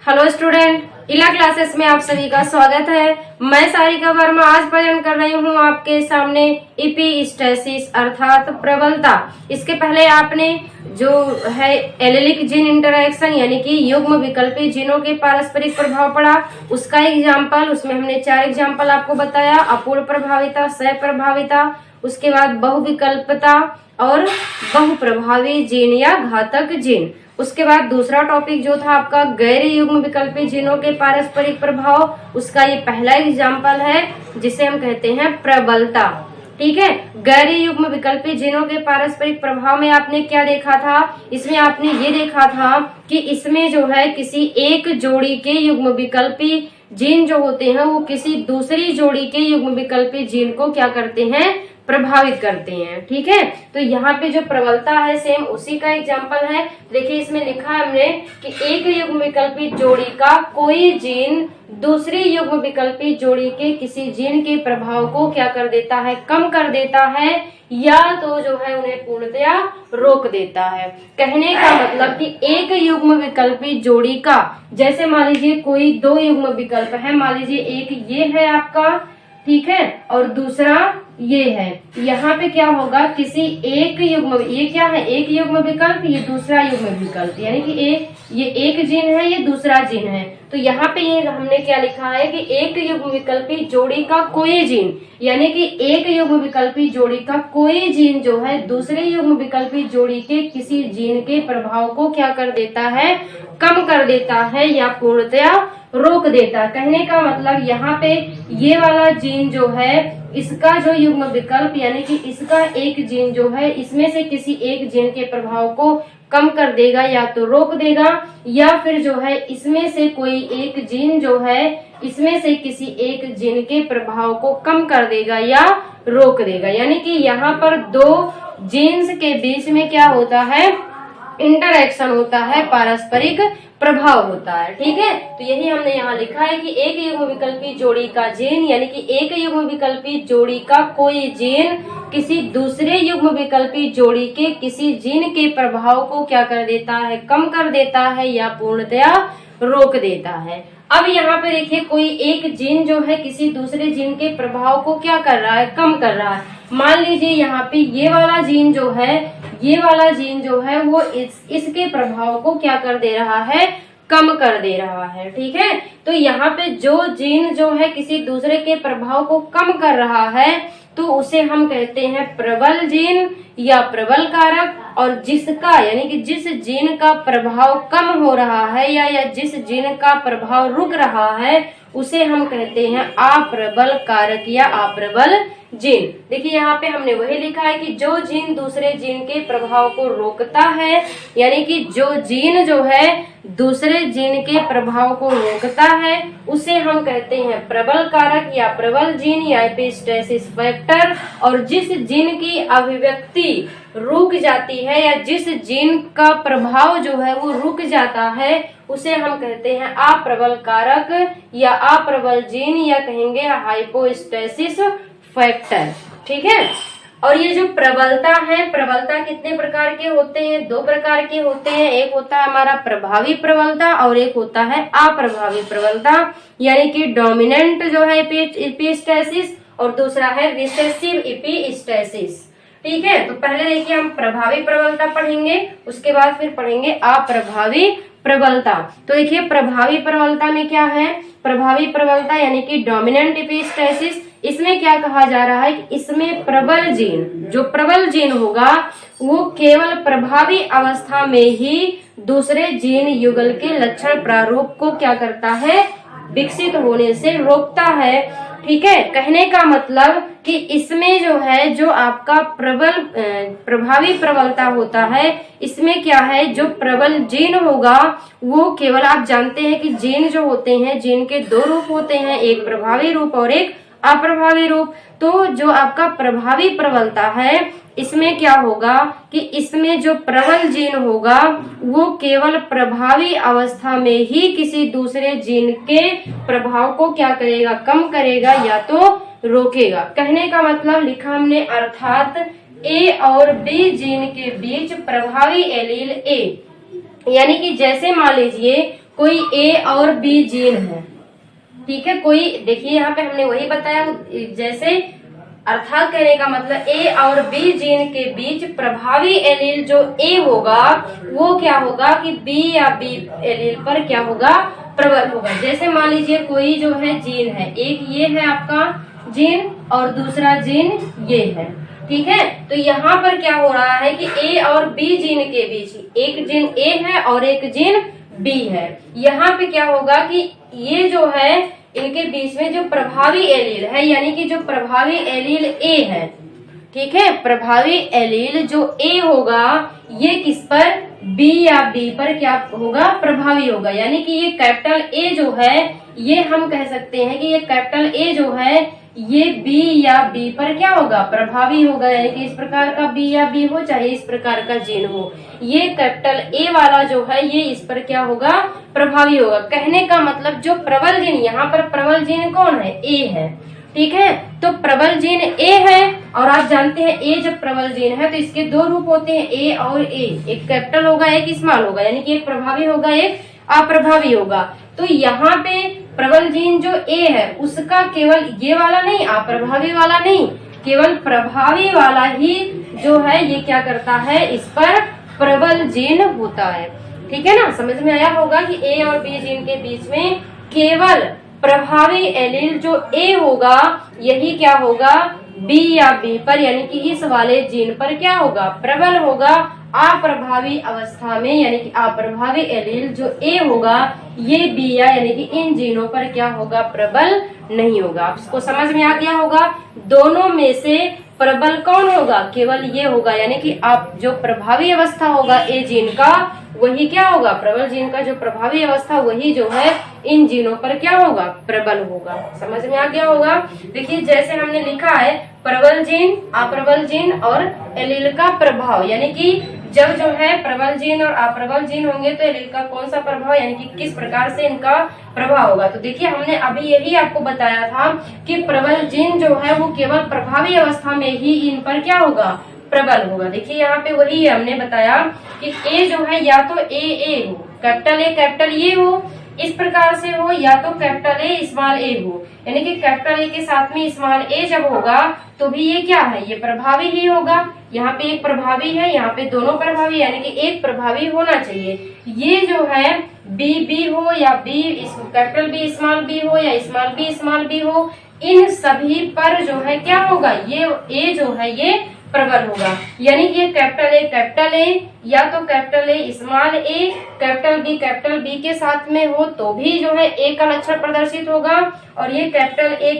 Hello student, इला classes में आप सभी का स्वागत है। मैं सारिका वर्मा आज प्रेजेंट कर रही हूँ आपके सामने इपीस्टेसिस अर्थात प्रबलता। इसके पहले आपने जो है एलिलिक जीन इंटरैक्शन यानी कि युग्म विकल्पी जीनों के पारस्परिक प्रभाव पढ़ा, उसका एग्जाम्पल, उसमें हमने 4 एग्जाम्पल आपको बताया। अपूर्ण प्रभाविता, सह प्रभाविता, उसके बाद बहुविकल्पता और बहुप्रभावी जीन या घातक जीन। उसके बाद दूसरा टॉपिक जो था आपका गैर युग्म विकल्पी जीनों के पारस्परिक प्रभाव, उसका ये पहला एग्जाम्पल है जिसे हम कहते हैं प्रबलता। ठीक है, गैर युग्म विकल्पी जीनों के पारस्परिक प्रभाव में आपने क्या देखा था? इसमें आपने ये देखा था कि इसमें जो है किसी एक जोड़ी के युग्म विकल्पी जीन जो होते हैं वो किसी दूसरी जोड़ी के युग्म विकल्पी जीन को क्या करते हैं? प्रभावित करते हैं। ठीक है, तो यहाँ पे जो प्रबलता है सेम उसी का एग्जाम्पल है। देखिए इसमें लिखा है हमने कि एक युग्म विकल्पी जोड़ी का कोई जीन दूसरी युग्म विकल्पी जोड़ी के किसी जीन के प्रभाव को क्या कर देता है? कम कर देता है या तो जो है उन्हें पूर्णतया रोक देता है। कहने का मतलब कि एक युग्म विकल्पी जोड़ी का, जैसे मान लीजिए कोई 2 युग्म विकल्प है, मान लीजिए एक ये है आपका, ठीक है, और दूसरा ये है। यहाँ पे क्या होगा? किसी एक युग्म, ये क्या है? एक युग्म विकल्प, ये दूसरा युग्म विकल्प, यानी कि ये एक जीन है, ये दूसरा जीन है। तो यहाँ पे ये हमने क्या लिखा है कि एक युग्म विकल्पी जोड़ी का कोई जीन, यानी कि एक युग्म विकल्पी जोड़ी का कोई जीन जो है दूसरे युग्म विकल्पी जोड़ी के किसी जीन के प्रभाव को क्या कर देता है? कम कर देता है या पूर्णतया रोक देता। कहने का मतलब यहाँ पे ये वाला जीन जो है, इसका जो युग्म विकल्प यानी कि इसका एक जीन जो है, इसमें से किसी एक जीन के प्रभाव को कम कर देगा या तो रोक देगा, या फिर जो है इसमें से कोई एक जीन जो है इसमें से किसी एक जीन के प्रभाव को कम कर देगा या रोक देगा। यानी कि यहाँ पर 2 जीन्स के बीच में क्या होता है? इंटरैक्शन होता है, पारस्परिक प्रभाव होता है। ठीक है, तो यही हमने यहाँ लिखा है कि एक युग्म विकल्पी जोड़ी का जीन, यानी कि एक युग्म विकल्पी जोड़ी का कोई जीन किसी दूसरे युग्म विकल्पी जोड़ी के किसी जीन के प्रभाव को क्या कर देता है? कम कर देता है या पूर्णतया रोक देता है। अब यहाँ पे देखिए कोई एक जीन जो है किसी दूसरे जीन के प्रभाव को क्या कर रहा है? कम कर रहा है। मान लीजिए यहाँ पे ये वाला जीन जो है, ये वाला जीन जो है वो इसके प्रभाव को क्या कर दे रहा है? कम कर दे रहा है। ठीक है, तो यहाँ पे जो जीन जो है किसी दूसरे के प्रभाव को कम कर रहा है तो उसे हम कहते हैं प्रबल जीन या प्रबल कारक, और जिसका यानी कि जिस जीन का प्रभाव कम हो रहा है या जिस जीन का प्रभाव रुक रहा है उसे हम कहते हैं अप्रबल कारक या अप्रबल जीन। देखिए यहाँ पे हमने वही लिखा है कि जो जीन दूसरे जीन के प्रभाव को रोकता है, यानी कि जो जीन जो है दूसरे जीन के प्रभाव को रोकता है उसे हम कहते हैं प्रबल कारक या प्रबल जीन या एपिस्टेसिस फैक्टर। और जिस जीन की अभिव्यक्ति रुक जाती है या जिस जीन का प्रभाव जो है वो रुक जाता है उसे हम कहते हैं अप्रबल कारक या अप्रबल जीन या कहेंगे हाइपोस्टेसिस फैक्टर। ठीक है, और ये जो प्रबलता है, प्रबलता कितने प्रकार के होते हैं? 2 प्रकार के होते हैं। एक होता है हमारा प्रभावी प्रबलता और एक होता है अप्रभावी प्रबलता, यानी कि डोमिनेंट जो है एपिस्टेसिस और दूसरा है रिसेसिव एपिस्टेसिस। ठीक है, तो पहले देखिए हम प्रभावी प्रबलता पढ़ेंगे, उसके बाद फिर पढ़ेंगे अप्रभावी प्रबलता। तो देखिए प्रभावी प्रबलता में क्या है? प्रभावी प्रबलता यानी कि डोमिनेंट एपिस्टेसिस, इसमें क्या कहा जा रहा है कि इसमें प्रबल जीन, जो प्रबल जीन होगा वो केवल प्रभावी अवस्था में ही दूसरे जीन युगल के लक्षण प्रारूप को क्या करता है? विकसित होने से रोकता है। ठीक है, कहने का मतलब कि इसमें जो है जो आपका प्रभावी प्रबलता होता है, इसमें क्या है? जो प्रबल जीन होगा वो केवल, आप जानते हैं कि जीन जो होते हैं, जीन के 2 रूप होते हैं, एक प्रभावी रूप और एक अप्रभावी रूप। तो जो आपका प्रभावी प्रबलता है इसमें क्या होगा कि इसमें जो प्रबल जीन होगा वो केवल प्रभावी अवस्था में ही किसी दूसरे जीन के प्रभाव को क्या करेगा? कम करेगा या तो रोकेगा। कहने का मतलब लिखा हमने, अर्थात ए और बी जीन के बीच प्रभावी एलील ए, यानी कि जैसे मान लीजिए कोई ए और बी जीन है, ठीक है, कोई देखिए यहाँ पे हमने वही बताया, जैसे अर्थात कहने का मतलब ए और बी जीन के बीच प्रभावी एलील जो ए होगा वो क्या होगा कि बी या बी एलील पर क्या होगा, प्रबल होगा। जैसे मान लीजिए कोई जो है जीन है, एक ये है आपका जीन और दूसरा जीन ये है, ठीक है। तो यहाँ पर क्या हो रहा है कि ए और बी जीन के बीच एक जीन ए है और एक जीन बी है। यहाँ पे क्या होगा कि ये जो है इनके बीच में जो प्रभावी एलील है, यानी कि जो प्रभावी एलील ए है, ठीक है, प्रभावी एलील जो ए होगा ये किस पर, बी या बी पर क्या होगा, प्रभावी होगा। यानी कि ये कैपिटल ए जो है ये हम कह सकते हैं कि ये कैपिटल ए जो है ये बी या बी पर क्या होगा, प्रभावी होगा। यानी कि इस प्रकार का बी या बी हो चाहे इस प्रकार का जीन हो, ये कैपिटल ए वाला जो है ये इस पर क्या होगा, प्रभावी होगा। कहने का मतलब जो प्रबल जीन, यहाँ पर प्रबल जीन कौन है, ए है, ठीक है। तो प्रबल जीन ए है और आप जानते हैं ए जब प्रबल जीन है तो इसके दो रूप होते हैं, ए और ए, एक कैपिटल होगा एक स्मॉल होगा, यानी कि एक प्रभावी होगा एक अप्रभावी होगा। तो यहाँ पे प्रबल जीन जो ए है उसका केवल ये वाला नहीं, अप्रभावी वाला नहीं, केवल प्रभावी वाला ही जो है ये क्या करता है, इस पर प्रबल जीन होता है, ठीक है ना। समझ में आया होगा कि ए और बी जीन के बीच में केवल प्रभावी एलील जो ए होगा यही क्या होगा, बी या बी पर, यानी कि इस वाले जीन पर क्या होगा, प्रबल होगा। अप्रभावी अवस्था में यानी कि अप्रभावी एलील जो ए होगा ये बी या यानी कि इन जीनों पर क्या होगा, प्रबल नहीं होगा। आपको समझ में आ गया होगा, दोनों में से प्रबल कौन होगा, केवल ये होगा, यानी कि आप जो प्रभावी अवस्था होगा ए जीन का वही क्या होगा, प्रबल जीन का जो प्रभावी अवस्था वही जो है इन जीनों पर क्या होगा, प्रबल होगा। समझ में आ गया होगा। देखिए जैसे हमने लिखा है प्रबल जीन, अप्रबल जीन और एलील का प्रभाव, यानी कि जब जो है प्रबल जीन और अप्रबल जीन होंगे तो एलील का कौन सा प्रभाव, यानी कि किस प्रकार से इनका प्रभाव होगा। तो देखिए हमने अभी यही आपको बताया था कि प्रबल जीन जो है वो केवल प्रभावी अवस्था में ही इन पर क्या होगा, प्रबल होगा। देखिए यहाँ पे वही हमने बताया कि ए जो है या तो ए हो, कैपिटल ए हो, इस प्रकार से हो, या तो कैपिटल ए स्मॉल ए हो, यानी कि कैपिटल ए के साथ में स्मॉल ए जब होगा तो भी ये क्या है, ये प्रभावी ही होगा। यहाँ पे एक प्रभावी है, यहाँ पे दोनों प्रभावी, यानी कि एक प्रभावी होना चाहिए। ये जो है बी बी हो या B capital B small B हो या स्मॉल बी हो, इन सभी पर जो है क्या होगा, ये ए जो है ये प्रबल होगा। यानी कि कैपिटल ए या तो capital A small A capital B के साथ में हो तो भी जो है ए का लक्षण प्रदर्शित होगा, और ये कैपिटल ए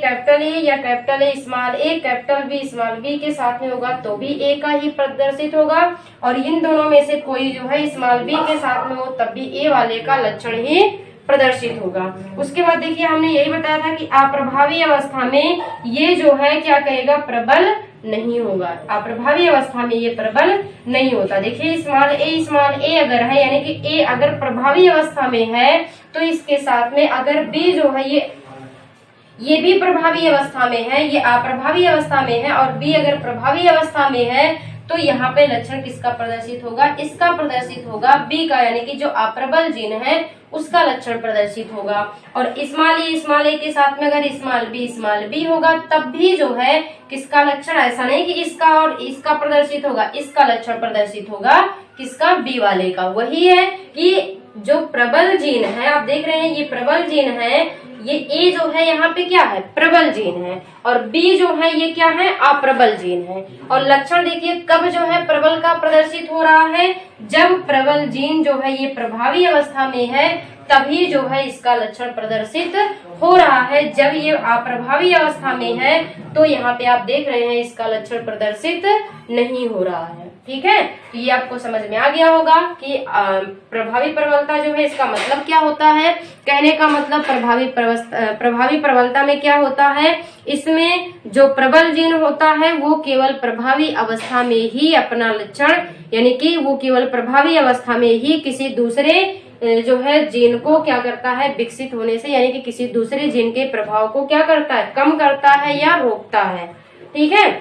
या capital A capital B small B के साथ में होगा तो भी ए का ही प्रदर्शित होगा, और इन दोनों में से कोई जो है स्मॉल बी के साथ में हो तब भी ए वाले का लक्षण ही प्रदर्शित होगा। उसके बाद देखिए हमने यही बताया था कि अप्रभावी अवस्था में ये जो है क्या कहेगा, प्रबल नहीं होगा। अप्रभावी अवस्था में ये प्रबल नहीं होता। देखिए स्मॉल ए अगर है, यानी कि ए अगर प्रभावी अवस्था में है तो इसके साथ में अगर बी जो है ये भी प्रभावी अवस्था में है, ये अप्रभावी अवस्था में है, और बी अगर प्रभावी अवस्था में है तो यहाँ पे लक्षण किसका प्रदर्शित होगा, इसका प्रदर्शित होगा, बी का, यानी कि जो अप्रबल जीन है उसका लक्षण प्रदर्शित होगा। और स्मॉल ए के साथ में अगर स्मॉल बी होगा तब भी जो है किसका लक्षण, ऐसा नहीं कि इसका और इसका प्रदर्शित होगा, इसका लक्षण प्रदर्शित होगा किसका, बी वाले का। वही है कि जो प्रबल जीन है, आप देख रहे हैं ये प्रबल जीन है, ये ए जो है यहाँ पे क्या है, प्रबल जीन है, और बी जो है ये क्या है, अप्रबल जीन है। और लक्षण देखिए कब जो है प्रबल का प्रदर्शित हो रहा है, जब प्रबल जीन जो है ये प्रभावी अवस्था में है तभी जो है इसका लक्षण प्रदर्शित हो रहा है। जब ये अप्रभावी अवस्था में है तो यहाँ पे आप देख रहे हैं इसका लक्षण प्रदर्शित नहीं हो रहा है। ठीक है, तो ये आपको समझ में आ गया होगा कि प्रभावी प्रबलता जो है इसका मतलब क्या होता है। कहने का मतलब प्रभावी प्रबलता में क्या होता है, इसमें जो प्रबल जीन होता है वो केवल प्रभावी अवस्था में ही अपना लक्षण, यानी कि वो केवल प्रभावी अवस्था में ही किसी दूसरे जो है जीन को क्या करता है, विकसित होने से, यानी कि किसी दूसरे जीन के प्रभाव को क्या करता है, कम करता है या रोकता है। ठीक है,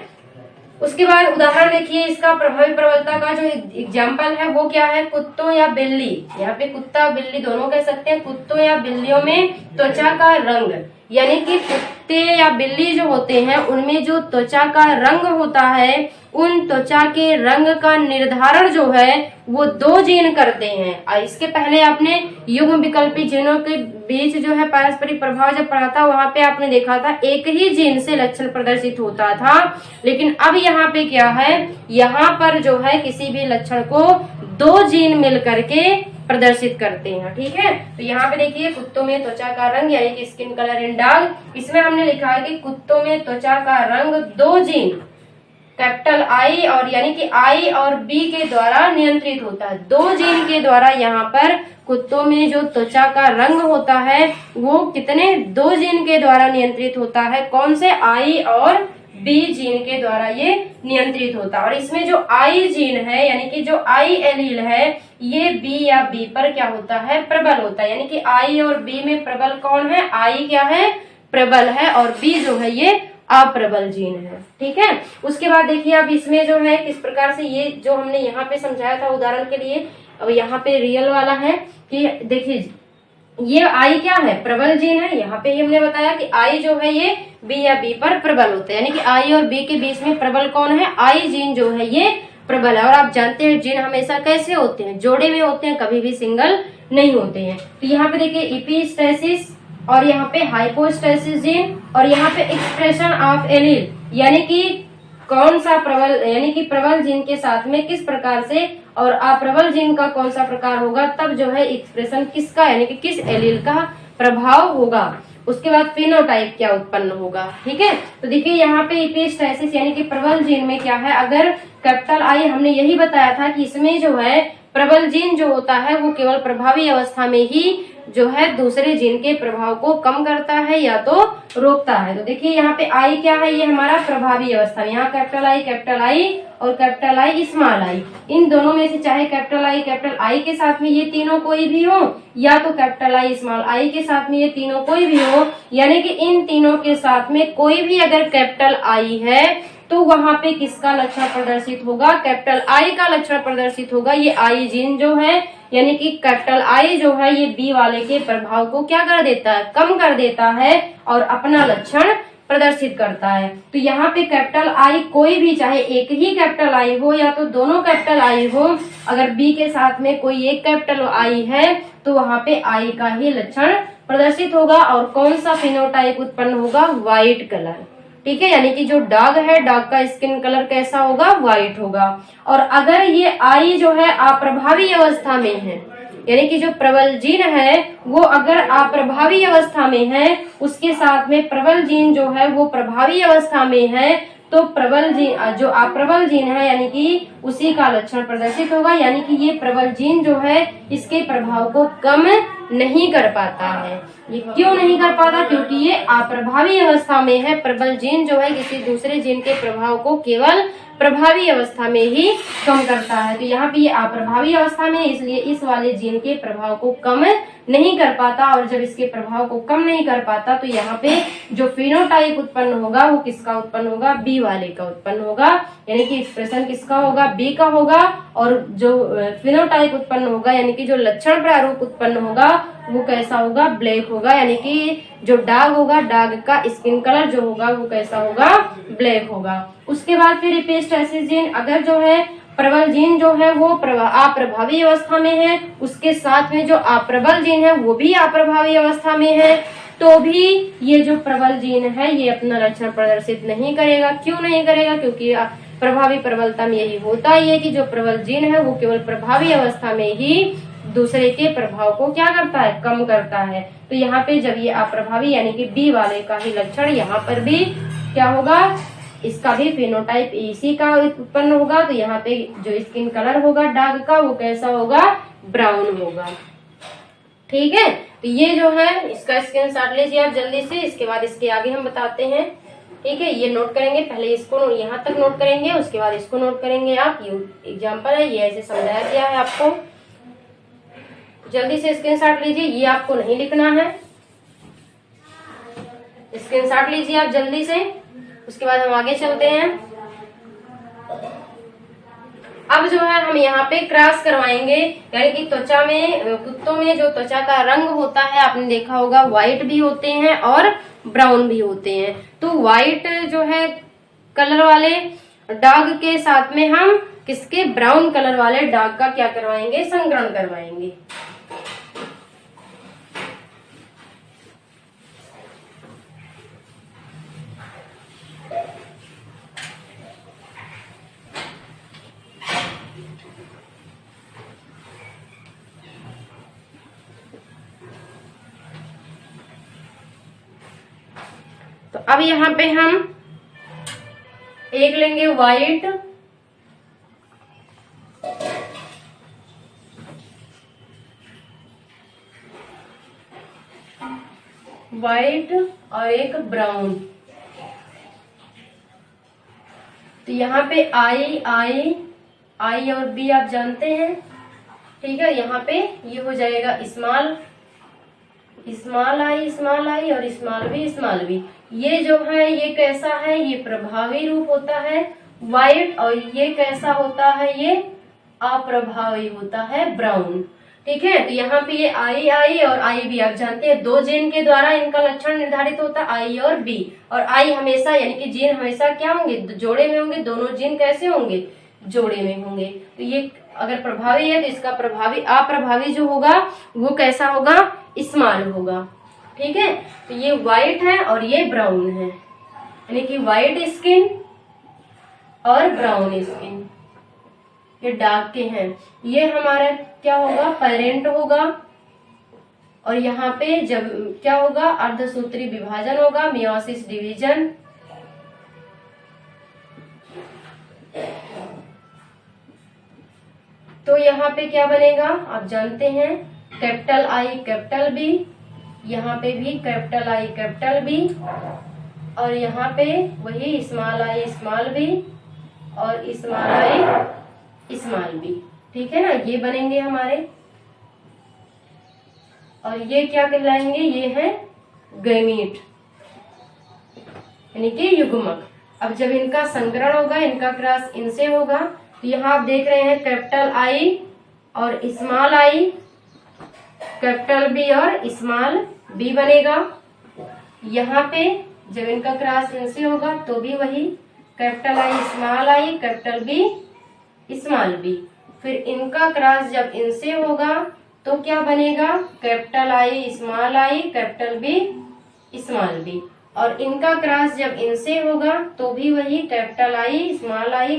उसके बाद उदाहरण देखिए, इसका प्रभावी प्रबलता का जो एग्जाम्पल है वो क्या है, कुत्तों या बिल्ली। यहाँ पे कुत्ता बिल्ली दोनों कह सकते हैं। कुत्तों या बिल्लियों में त्वचा का रंग, यानी कि कुत्ते या बिल्ली जो होते हैं उनमें जो त्वचा का रंग होता है, उन त्वचा के रंग का निर्धारण जो है वो 2 जीन करते हैं। और इसके पहले आपने युग्म विकल्पी जीनों के बीच जो है पारस्परिक प्रभाव जब पढ़ा था, वहां पे आपने देखा था एक ही जीन से लक्षण प्रदर्शित होता था। लेकिन अब यहाँ पे क्या है, यहाँ पर जो है किसी भी लक्षण को 2 जीन मिल करके प्रदर्शित करते हैं। ठीक है, तो यहाँ पे देखिए कुत्तों में त्वचा का रंग यानी कि स्किन कलर इन डॉग, इसमें हमने लिखा है कि कुत्तों में त्वचा का रंग 2 जीन कैपिटल आई और यानी कि आई और बी के द्वारा नियंत्रित होता है। 2 जीन के द्वारा यहाँ पर कुत्तों में जो त्वचा का रंग होता है वो कितने 2 जीन के द्वारा नियंत्रित होता है। कौन से, आई और बी जीन के द्वारा ये नियंत्रित होता है। और इसमें जो आई जीन है यानी कि जो आई एलील है ये बी या बी पर क्या होता है, प्रबल होता है। यानी कि आई और बी में प्रबल कौन है, आई क्या है, प्रबल है, और बी जो है ये अप्रबल जीन है। ठीक है, उसके बाद देखिए अब इसमें जो है किस प्रकार से ये जो हमने यहाँ पे समझाया था उदाहरण के लिए, अब यहाँ पे रियल वाला है कि देखिए ये आई क्या है, प्रबल जीन है। यहाँ पे हमने बताया कि आई जो है ये बी या बी पर प्रबल होता है, यानी कि आई और बी के बीच में प्रबल कौन है, आई जीन जो है ये प्रबल है। और आप जानते हैं जीन हमेशा कैसे होते हैं, जोड़े में होते हैं, कभी भी सिंगल नहीं होते हैं। तो यहाँ पे देखिए इपीस्टेसिस और यहाँ पे हाइपोस्टेसिस जीन और यहाँ पे एक्सप्रेशन ऑफ एलील, यानी कि कौन सा प्रबल, यानी कि प्रबल जीन के साथ में किस प्रकार से और अप्रबल जीन का कौन सा प्रकार होगा, तब जो है एक्सप्रेशन किसका यानी कि किस एलील का प्रभाव होगा। उसके बाद फिनोटाइप क्या उत्पन्न होगा। ठीक है, तो देखिए यहाँ पे इपीस्टेसिस यानी कि प्रबल जीन में क्या है, अगर कैपिटल आई, हमने यही बताया था कि इसमें जो है प्रबल जीन जो होता है वो केवल प्रभावी अवस्था में ही जो है दूसरे जीन के प्रभाव को कम करता है या तो रोकता है। तो देखिए यहाँ पे आई क्या है, ये हमारा प्रभावी अवस्था, यहाँ कैपिटल आई और कैपिटल आई स्मॉल आई, इन दोनों में से चाहे कैपिटल आई के साथ में ये तीनों कोई भी हो या तो कैपिटल आई स्मॉल आई के साथ में ये तीनों कोई भी हो, यानी कि इन तीनों के साथ में कोई भी अगर कैपिटल आई है तो वहां पे किसका लक्षण प्रदर्शित होगा, कैपिटल आई का लक्षण प्रदर्शित होगा। ये आई जीन जो है यानी कि कैपिटल आई जो है ये बी वाले के प्रभाव को क्या कर देता है, कम कर देता है और अपना लक्षण प्रदर्शित करता है। तो यहाँ पे कैपिटल आई कोई भी, चाहे एक ही कैपिटल आई हो या तो दोनों कैपिटल आई हो, अगर बी के साथ में कोई एक कैपिटल आई है तो वहां पे आई का ही लक्षण प्रदर्शित होगा। और कौन सा फिनोटाइप उत्पन्न होगा, व्हाइट कलर। ठीक है, यानी कि जो डॉग है, डॉग का स्किन कलर कैसा होगा, व्हाइट होगा। और अगर ये आई जो है अप्रभावी अवस्था में है, यानी कि जो प्रबल जीन है वो अगर अप्रभावी अवस्था में है, उसके साथ में प्रबल जीन जो है वो प्रभावी अवस्था में है, तो प्रबल जीन जो अप्रबल जीन है यानी कि उसी का लक्षण प्रदर्शित होगा। यानी कि ये प्रबल जीन जो है इसके प्रभाव को कम नहीं कर पाता है। ये क्यों नहीं कर पाता, क्योंकि ये अप्रभावी अवस्था में है। प्रबल जीन जो है किसी दूसरे जीन के प्रभाव को केवल प्रभावी अवस्था में ही कम करता है। तो यहाँ पे ये अप्रभावी अवस्था में, इसलिए इस वाले जीन के प्रभाव को कम नहीं कर पाता। और जब इसके प्रभाव को कम नहीं कर पाता तो यहाँ पे जो फिनोटाइप उत्पन्न होगा वो किसका उत्पन्न होगा, बी वाले का उत्पन्न होगा। यानी कि एक्सप्रेशन किसका होगा, बी का होगा। और जो फिनोटाइप उत्पन्न होगा यानी कि जो लक्षण प्रारूप उत्पन्न होगा वो कैसा होगा, ब्लैक होगा। यानी कि जो डॉग होगा, डॉग का स्किन कलर जो होगा वो कैसा होगा, ब्लैक होगा। उसके बाद फिर इपीस्टेसिस जीन, अगर जो है प्रबल जीन जो है वो अप्रभावी अवस्था में है, उसके साथ में जो अप्रबल जीन है वो भी अप्रभावी अवस्था में है, तो भी ये जो प्रबल जीन है ये अपना लक्षण प्रदर्शित नहीं करेगा। क्यों नहीं करेगा, क्योंकि प्रभावी प्रबलता में यही होता है कि जो प्रबल जीन है वो केवल प्रभावी अवस्था में ही दूसरे के प्रभाव को क्या करता है, कम करता है। तो यहाँ पे जब ये अप्रभावी यानी कि बी वाले का ही लक्षण यहाँ पर भी क्या होगा, इसका भी फिनोटाइप इसी का उत्पन्न होगा। तो यहाँ पे जो स्किन कलर होगा डॉग का वो कैसा होगा, ब्राउन होगा। ठीक है, तो ये जो है इसका स्क्रीनशॉट लीजिए आप जल्दी से, इसके बाद इसके आगे हम बताते हैं। ठीक है, ये नोट करेंगे, पहले इसको यहाँ तक नोट करेंगे, उसके बाद इसको नोट करेंगे आप। ये एग्जाम्पल है, ये ऐसे समझाया गया है आपको, जल्दी से स्क्रीनशॉट लीजिए। ये आपको नहीं लिखना है, स्क्रीनशॉट लीजिए आप जल्दी से, उसके बाद हम आगे चलते हैं। अब जो है हम यहाँ पे क्रॉस करवाएंगे, यानी कि त्वचा में, कुत्तों में जो त्वचा का रंग होता है आपने देखा होगा व्हाइट भी होते हैं और ब्राउन भी होते हैं। तो व्हाइट जो है कलर वाले डॉग के साथ में हम किसके, ब्राउन कलर वाले डॉग का क्या करवाएंगे, संकरण करवाएंगे। तो अब यहाँ पे हम एक लेंगे व्हाइट, और एक ब्राउन। तो यहाँ पे आई और बी आप जानते हैं, ठीक है। यहाँ पे ये हो जाएगा स्मॉल आई और स्मॉल बी। ये जो है ये कैसा है, ये प्रभावी रूप होता है व्हाइट, और ये कैसा होता है, ये अप्रभावी होता है ब्राउन, ठीक है। तो यहाँ पे ये आई और आई बी आप जानते हैं, दो जीन के द्वारा इनका लक्षण निर्धारित होता है, आई और बी। और आई हमेशा यानी कि जीन हमेशा क्या होंगे, जोड़े में होंगे, दोनों जीन कैसे होंगे, जोड़े में होंगे। तो ये अगर प्रभावी है तो इसका प्रभावी, अप्रभावी जो होगा वो कैसा होगा, स्मॉल होगा, ठीक है। तो ये व्हाइट है और ये ब्राउन है, यानी कि व्हाइट स्किन और ब्राउन स्किन, ये डार्क के हैं। ये हमारा क्या होगा, पेरेंट होगा। और यहाँ पे जब क्या होगा, अर्धसूत्री विभाजन होगा, मियोसिस डिवीजन। तो यहाँ पे क्या बनेगा आप जानते हैं, कैपिटल आई कैपिटल बी, यहाँ पे भी कैपिटल आई कैपिटल बी, और यहाँ पे वही स्मॉल आई स्मॉल बी और स्मॉल आई स्मॉल बी, ठीक है ना। ये बनेंगे हमारे, और ये क्या कहलाएंगे, ये है गैमीट, यानी कि युग्मक। अब जब इनका संकरण होगा, इनका क्रॉस इनसे होगा, तो यहाँ आप देख रहे हैं कैपिटल आई और स्मॉल आई, कैपिटल बी और स्मॉल बी बनेगा। यहाँ पे जब इनका क्रॉस इनसे होगा तो भी वही capital I capital B small B. फिर इनका क्रॉस जब इनसे होगा तो क्या बनेगा, capital I capital B small B. और इनका क्रॉस जब इनसे होगा तो भी वही capital I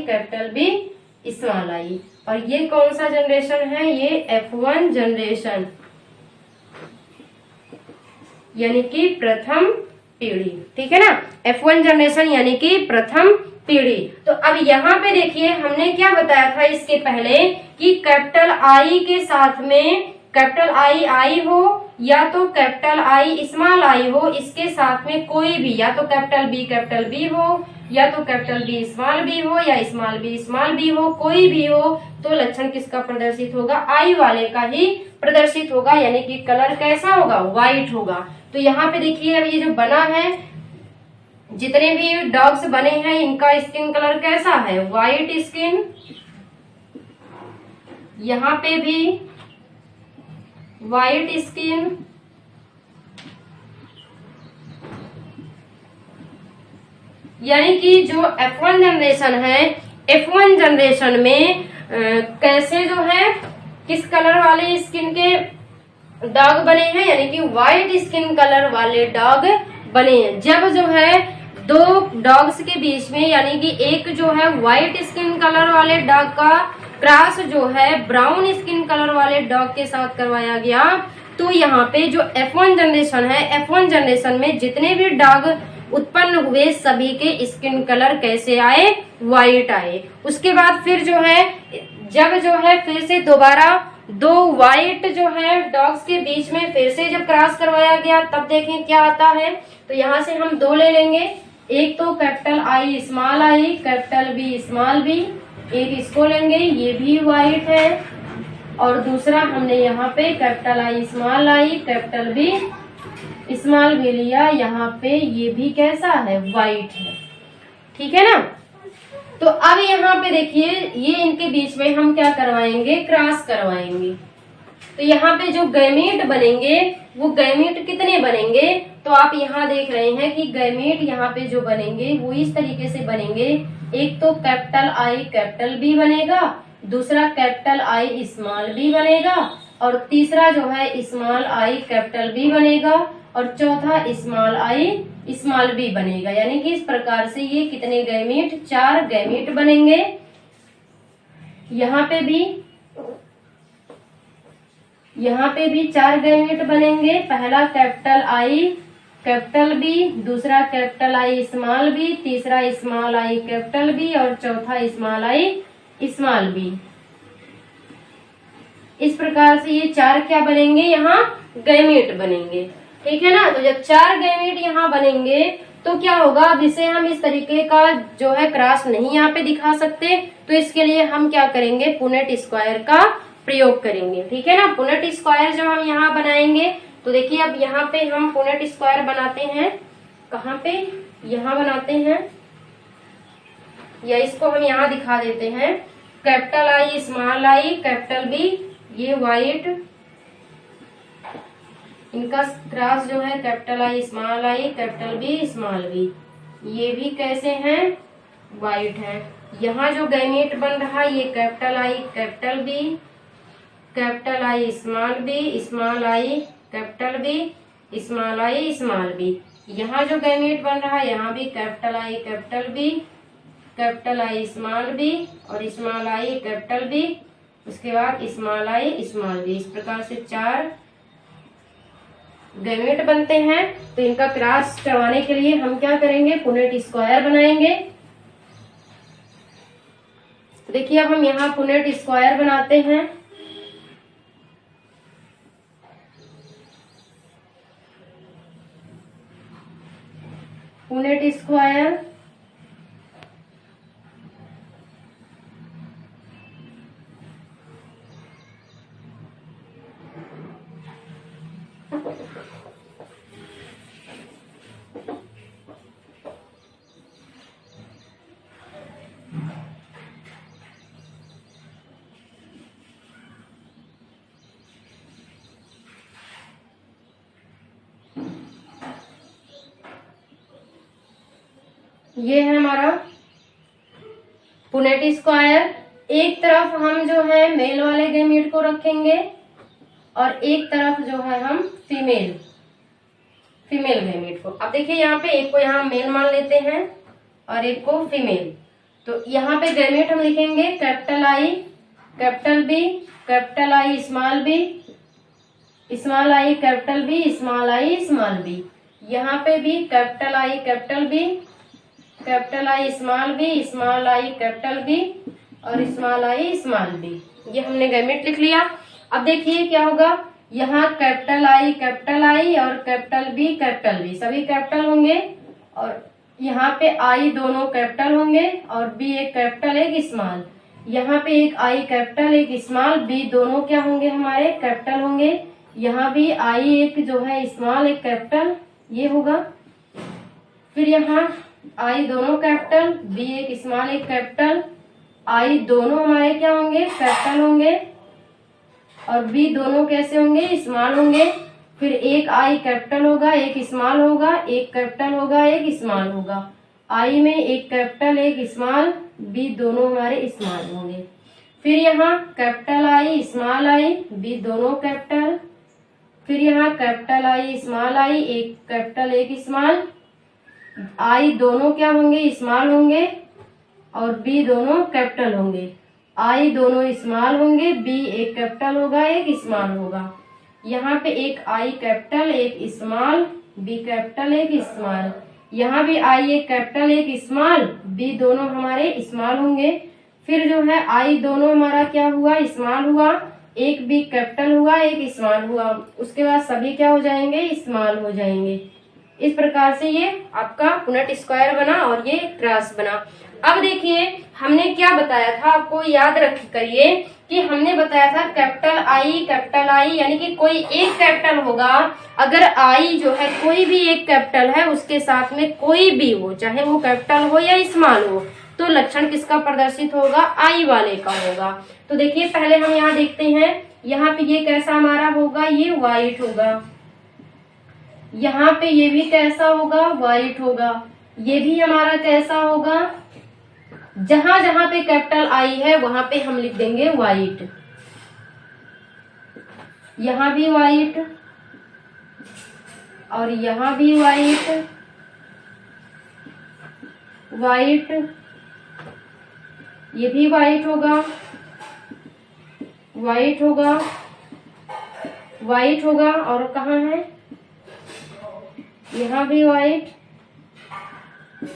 capital B small I. और ये कौन सा जनरेशन है, ये F1 जनरेशन, यानी कि प्रथम पीढ़ी, ठीक है ना। F1 जनरेशन यानी कि प्रथम पीढ़ी। तो अब यहाँ पे देखिए हमने क्या बताया था इसके पहले कि कैपिटल आई के साथ में कैपिटल आई हो या तो कैपिटल आई स्मॉल आई हो, इसके साथ में कोई भी या तो कैपिटल बी हो या तो कैपिटल बी हो या स्मॉल बी हो, कोई भी हो तो लक्षण किसका प्रदर्शित होगा, आई वाले का ही प्रदर्शित होगा, यानी कि कलर कैसा होगा, व्हाइट होगा। तो यहाँ पे देखिए अब ये जो बना है, जितने भी डॉग्स बने हैं इनका स्किन कलर कैसा है, व्हाइट स्किन। यहाँ पे भी व्हाइट स्किन, यानी कि जो F1 जनरेशन है, F1 जनरेशन में कैसे जो है किस कलर वाले स्किन के डॉग बने हैं, यानी कि व्हाइट स्किन कलर वाले डॉग बने हैं। जब जो है दो डॉग्स के बीच में, यानी कि एक जो है व्हाइट स्किन कलर वाले डॉग का क्रॉस जो है ब्राउन स्किन कलर वाले डॉग के साथ करवाया गया, तो यहाँ पे जो F1 जनरेशन है, F1 जनरेशन में जितने भी डॉग उत्पन्न हुए सभी के स्किन कलर कैसे आए, व्हाइट आए। उसके बाद फिर जो है जब जो है फिर से दोबारा दो व्हाइट जो है डॉग्स के बीच में फिर से जब क्रॉस करवाया गया, तब देखें क्या आता है। तो यहाँ से हम दो ले लेंगे, एक तो capital I capital B small B, एक इसको लेंगे, ये भी व्हाइट है, और दूसरा हमने यहाँ पे capital I capital B small B लिया, यहाँ पे ये भी कैसा है, व्हाइट है, ठीक है ना। तो अब यहाँ पे देखिए, ये इनके बीच में हम क्या करवाएंगे, क्रॉस करवाएंगे। तो यहाँ पे जो गैमीट बनेंगे वो गैमीट कितने बनेंगे, तो आप यहाँ देख रहे हैं कि गैमीट यहाँ पे जो बनेंगे वो इस तरीके से बनेंगे। एक तो कैपिटल आई कैपिटल बी बनेगा, दूसरा कैपिटल आई स्मॉल बी बनेगा, और तीसरा जो है स्मॉल आई कैपिटल बी बनेगा, और चौथा स्मॉल आई स्मॉल बी बनेगा। यानी कि इस प्रकार से ये कितने गैमीट, 4 गैमीट बनेंगे। यहाँ पे भी 4 गैमीट बनेंगे। पहला कैपिटल आई कैपिटल बी, दूसरा कैपिटल आई स्मॉल बी, तीसरा स्मॉल आई कैपिटल बी, और चौथा स्मॉल आई स्मॉल बी। इस प्रकार से ये 4 क्या बनेंगे, यहाँ गैमीट बनेंगे। ठीक है ना। तो जब 4 गैमीट यहाँ बनेंगे तो क्या होगा, अब इसे हम इस तरीके का जो है क्रॉस नहीं यहाँ पे दिखा सकते, तो इसके लिए हम क्या करेंगे, पुनेट स्क्वायर का प्रयोग करेंगे। ठीक है ना। पुनेट स्क्वायर जब हम यहाँ बनाएंगे तो देखिए, अब यहाँ पे हम पुनेट स्क्वायर बनाते हैं, कहाँ पे, यहाँ बनाते हैं, या इसको हम यहाँ दिखा देते हैं। Capital I small I capital B, white व्हाइट, इनका क्रॉस जो है capital I capital B small B, ये भी कैसे हैं, व्हाइट है। यहाँ जो गैमीट बन रहा है ये capital I capital B, capital I small I capital B small I small B. यहाँ जो गैमीट बन रहा है यहाँ भी capital I capital B, capital I small B, और स्मॉल आई कैपिटल बी, उसके बाद स्मॉल आई स्मॉल बी। इस प्रकार से 4 गैमीट बनते हैं। तो इनका क्रॉस करवाने के लिए हम क्या करेंगे, पुनेट स्क्वायर बनाएंगे। तो देखिए, अब हम यहाँ पुनेट स्क्वायर बनाते हैं। पुनेट स्क्वायर ये है हमारा पुनेट स्क्वायर। एक तरफ हम जो है मेल वाले गैमीट को रखेंगे और एक तरफ जो है हम फीमेल गैमीट को। अब देखिए, यहाँ पे एक को यहाँ मेल मान लेते हैं और एक को फीमेल। तो यहाँ पे गैमीट हम लिखेंगे capital I capital B, capital I small B, small I capital B, small I small B. यहाँ पे भी capital I capital B, capital I small B, small I capital B, और स्मॉल आई स्मॉल बी। ये हमने gamete लिख लिया। अब देखिए क्या होगा, यहाँ कैपिटल आई और कैपिटल बी सभी कैपिटल होंगे, और यहाँ पे आई दोनों कैपिटल होंगे और बी एक कैपिटल एक स्मॉल। यहाँ पे एक आई कैपिटल एक स्मॉल, बी दोनों क्या होंगे, हमारे कैपिटल होंगे। यहाँ भी आई एक जो है स्मॉल एक कैपिटल, ये होगा। फिर यहाँ आई दोनों कैपिटल, बी एक स्मॉल एक कैपिटल, आई दोनों हमारे क्या होंगे, कैपिटल होंगे, और बी दोनों कैसे होंगे, स्मॉल होंगे। फिर एक आई कैपिटल होगा एक स्मॉल होगा, एक कैपिटल होगा एक स्मॉल होगा। आई में एक कैपिटल एक स्मॉल, बी दोनों हमारे स्मॉल होंगे। फिर यहाँ कैपिटल आई बी दोनों कैपिटल। फिर यहाँ कैपिटल आई स्मॉल आई, एक कैपिटल एक स्मॉल, आई दोनों क्या होंगे, स्मॉल होंगे, और बी दोनों कैपिटल होंगे। आई दोनों स्मॉल होंगे, बी एक कैपिटल होगा एक स्मॉल होगा। यहाँ पे एक आई कैपिटल एक स्मॉल, बी कैपिटल एक स्मॉल। यहाँ भी आई एक कैपिटल एक स्मॉल, बी दोनों हमारे स्मॉल होंगे। फिर जो है आई दोनों हमारा क्या हुआ, स्मॉल हुआ, एक बी कैपिटल हुआ एक स्मॉल हुआ। उसके बाद सभी क्या हो जाएंगे, स्मॉल हो जाएंगे। इस प्रकार से ये आपका पुनेट स्क्वायर बना और ये क्रॉस बना। अब देखिए, हमने क्या बताया था, आपको याद रख करिए कि हमने बताया था कैपिटल आई यानी कि कोई एक कैपिटल होगा। अगर आई जो है कोई भी एक कैपिटल है, उसके साथ में कोई भी हो, चाहे वो कैपिटल हो या स्मॉल हो, तो लक्षण किसका प्रदर्शित होगा, आई वाले का होगा। तो देखिए पहले हम यहाँ देखते हैं, यहाँ पे ये कैसा हमारा होगा, ये व्हाइट होगा, यहाँ पे ये भी कैसा होगा, व्हाइट होगा, ये भी हमारा कैसा होगा, जहां जहां पे कैपिटल आई है वहां पे हम लिख देंगे व्हाइट, यहाँ भी व्हाइट और यहाँ भी व्हाइट, व्हाइट, ये भी व्हाइट होगा, व्हाइट होगा, व्हाइट होगा, और कहाँ है, यहाँ भी व्हाइट,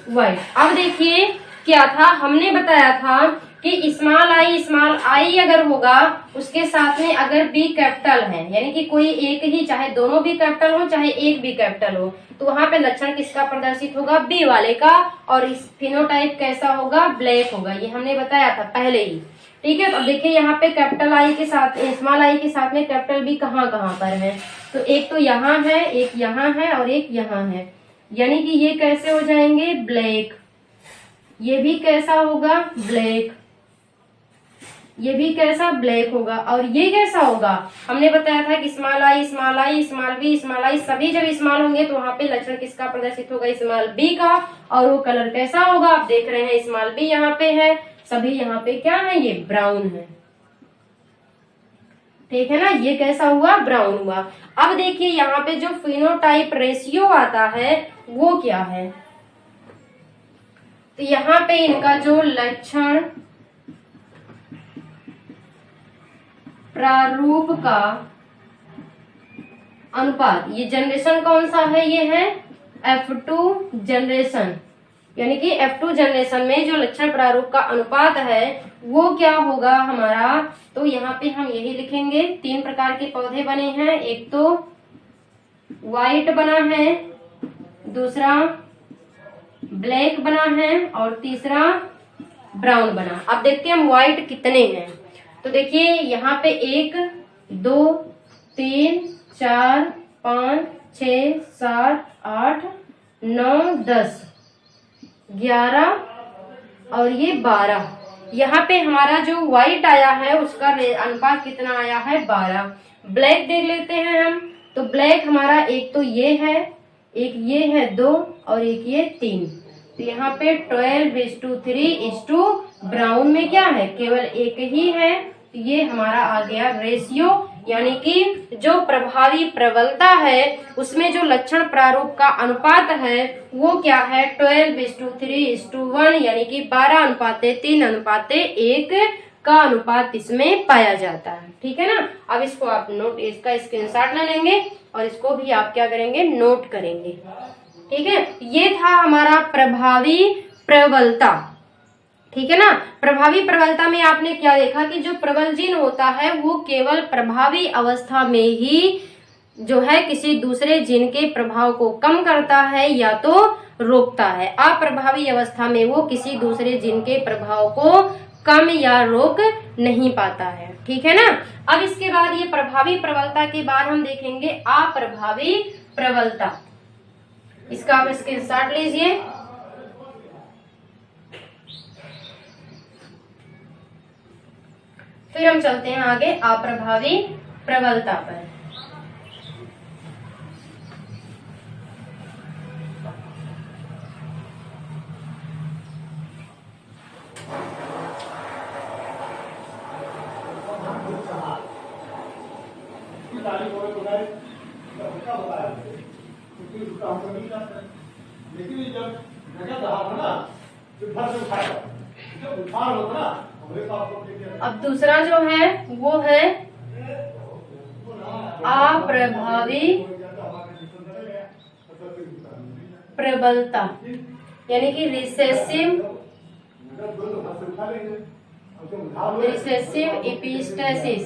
व्हाइट। अब देखिए क्या था, हमने बताया था कि स्मॉल आई अगर होगा उसके साथ में अगर बी कैपिटल है, यानी कि कोई एक ही, चाहे दोनों भी कैपिटल हो चाहे एक भी कैपिटल हो, तो वहां पे लक्षण किसका प्रदर्शित होगा, बी वाले का। और इस फिनोटाइप कैसा होगा, ब्लैक होगा, ये हमने बताया था पहले ही। ठीक है, तो अब देखिए यहाँ पे कैपिटल आई के साथ, स्मॉल आई के साथ में कैपिटल बी कहाँ कहाँ पर है, तो एक तो यहाँ है, एक यहाँ है और एक यहाँ है, यानी कि ये कैसे हो जाएंगे, ब्लैक, ये भी कैसा होगा, ब्लैक, ये भी कैसा, ब्लैक होगा, और ये कैसा होगा, हमने बताया था कि small I, small B, small I, सभी जब स्मॉल होंगे तो वहां पे लक्षण किसका प्रदर्शित होगा, स्मॉल बी का। और वो कलर कैसा होगा, आप देख रहे हैं स्मॉल बी यहाँ पे है, सभी यहाँ पे क्या है, ये ब्राउन है, ठीक है ना, ये कैसा हुआ, ब्राउन हुआ। अब देखिए यहाँ पे जो फिनोटाइप रेशियो आता है वो क्या है, तो यहाँ पे इनका जो लक्षण प्रारूप का अनुपात, ये जनरेशन कौन सा है, ये है F2 जनरेशन, यानी कि F2 जनरेशन में जो लक्षण प्रारूप का अनुपात है वो क्या होगा हमारा, तो यहाँ पे हम यही लिखेंगे, 3 प्रकार के पौधे बने हैं, एक तो व्हाइट बना है, दूसरा ब्लैक बना है और तीसरा ब्राउन बना। अब देखते हैं हम व्हाइट कितने हैं, तो देखिए यहाँ पे 1 2 3 4 5 6 7 8 9 10 11 और ये 12, यहाँ पे हमारा जो व्हाइट आया है उसका अनुपात कितना आया है, 12। ब्लैक देख लेते हैं हम, तो ब्लैक हमारा एक तो ये है, एक ये है 2 और एक ये 3, तो यहाँ पे 12:3 ब्राउन में क्या है, केवल एक ही है, तो ये हमारा आ गया रेशियो, यानी कि जो प्रभावी प्रबलता है उसमें जो लक्षण प्रारूप का अनुपात है वो क्या है, 12:3:1, यानी कि 12:3:1 का अनुपात इसमें पाया जाता है। ठीक है ना, अब इसको आप नोट, इसका स्क्रीनशॉट ले लेंगे और इसको भी आप क्या करेंगे, नोट करेंगे। ठीक है, ये था हमारा प्रभावी प्रबलता। ठीक है ना, प्रभावी प्रबलता में आपने क्या देखा कि जो प्रबल जीन होता है वो केवल प्रभावी अवस्था में ही जो है किसी दूसरे जीन के प्रभाव को कम करता है या तो रोकता है, अप्रभावी अवस्था में वो किसी दूसरे जीन के प्रभाव को कम या रोक नहीं पाता है। ठीक है ना, अब इसके बाद ये प्रभावी प्रबलता के बाद हम देखेंगे अप्रभावी प्रबलता, इसका आप स्क्रीनशॉट लीजिए। फिर हम चलते हैं आगे अप्रभावी प्रबलता पर। अब दूसरा जो है वो है अप्रभावी प्रबलता, यानी कि रिसेसिव एपिस्टेसिस।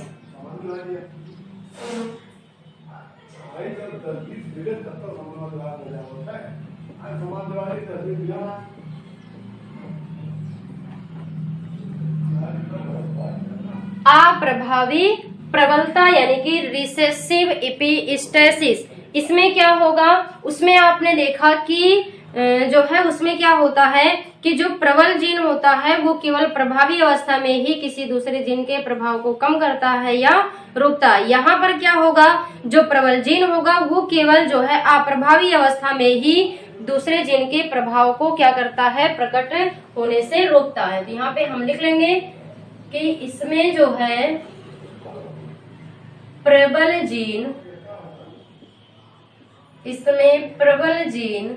अप्रभावी प्रबलता यानी कि रिसेसिव एपिस्टेसिस, इसमें क्या होगा, उसमें आपने देखा कि जो है उसमें क्या होता है कि जो प्रबल जीन होता है वो केवल प्रभावी अवस्था में ही किसी दूसरे जीन के प्रभाव को कम करता है या रोकता है। यहाँ पर क्या होगा, जो प्रबल जीन होगा वो केवल जो है अप्रभावी अवस्था में ही दूसरे जीन के प्रभाव को क्या करता है, प्रकट होने से रोकता है। तो यहाँ पे हम लिख लेंगे कि इसमें जो है प्रबल जीन, इसमें प्रबल जीन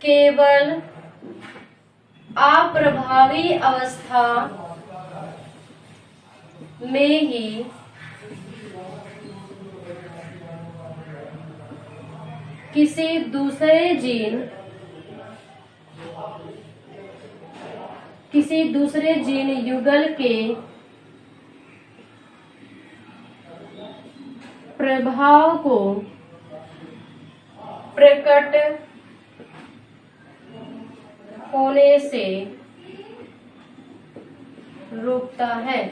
केवल अप्रभावी अवस्था में ही किसी दूसरे जीन युगल के प्रभाव को प्रकट होने से रोकता है।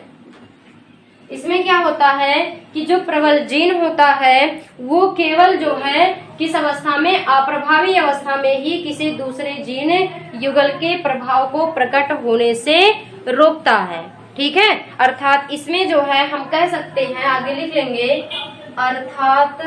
इसमें क्या होता है कि जो प्रबल जीन होता है वो केवल जो है किस अवस्था में, अप्रभावी अवस्था में ही किसी दूसरे जीन युगल के प्रभाव को प्रकट होने से रोकता है। ठीक है, अर्थात इसमें जो है हम कह सकते हैं, आगे लिख लेंगे, अर्थात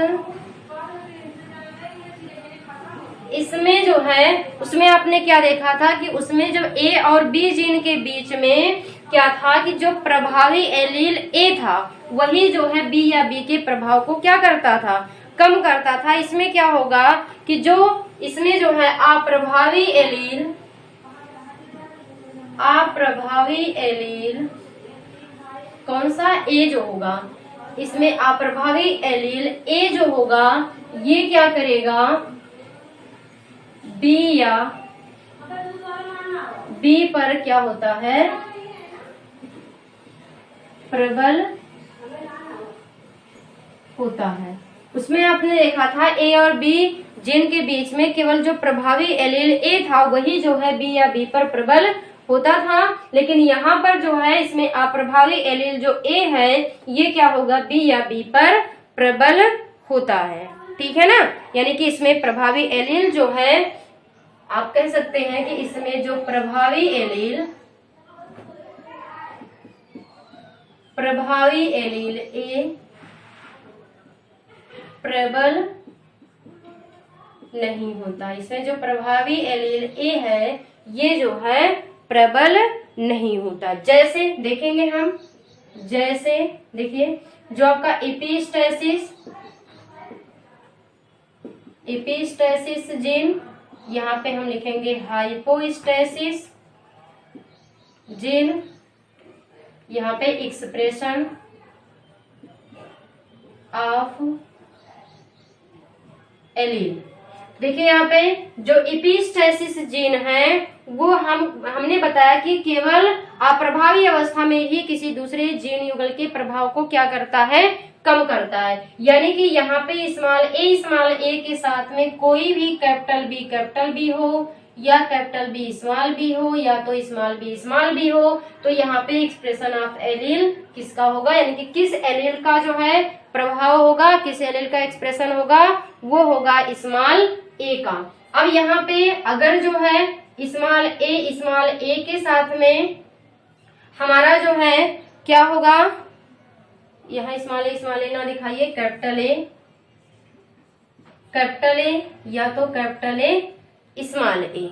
इसमें जो है, उसमें आपने क्या देखा था कि उसमें जब ए और बी जीन के बीच में क्या था कि जो प्रभावी एलील ए था वही जो है बी या बी के प्रभाव को क्या करता था, कम करता था। इसमें क्या होगा कि जो इसमें जो है अप्रभावी एलील कौन सा, ए जो होगा, इसमें अप्रभावी एलील ए जो होगा ये क्या करेगा, बी या बी पर क्या होता है, प्रबल होता है। उसमें आपने देखा था ए और बी जीन के बीच में केवल जो प्रभावी एलील ए था वही जो है बी या बी पर प्रबल होता था, लेकिन यहाँ पर जो है इसमें अप्रभावी एलील जो ए है ये क्या होगा, बी या बी पर प्रबल होता है। ठीक है ना, यानी कि इसमें प्रभावी एलील जो है, आप कह सकते हैं कि इसमें जो प्रभावी एलील ए प्रबल नहीं होता। इसमें जो प्रभावी एलील ए है ये जो है प्रबल नहीं होता। जैसे देखेंगे हम, जैसे देखिए जो आपका एपिस्टेसिस जीन, यहाँ पे हम लिखेंगे हाइपोस्टेसिस जीन, यहाँ पे एक्सप्रेशन ऑफ एलील। देखिए यहाँ पे जो एपिस्टेसिस जीन है वो हमने बताया कि केवल अप्रभावी अवस्था में ही किसी दूसरे जीन युगल के प्रभाव को क्या करता है, कम करता है। यानी कि यहाँ पे स्मॉल ए के साथ में कोई भी कैपिटल बी हो या कैपिटल बी स्मॉल बी हो या तो स्मॉल बी हो, तो यहाँ पे एक्सप्रेशन ऑफ एलील किसका होगा, यानी कि किस एलील का जो है प्रभाव होगा, किस एलील का एक्सप्रेशन होगा, वो होगा स्मॉल ए का। अब यहाँ पे अगर जो है स्मॉल ए के साथ में हमारा जो है क्या होगा, यहाँ स्मॉल ए ना दिखाइए, कैपिटल ए या तो कैपिटल ए स्मॉल ए,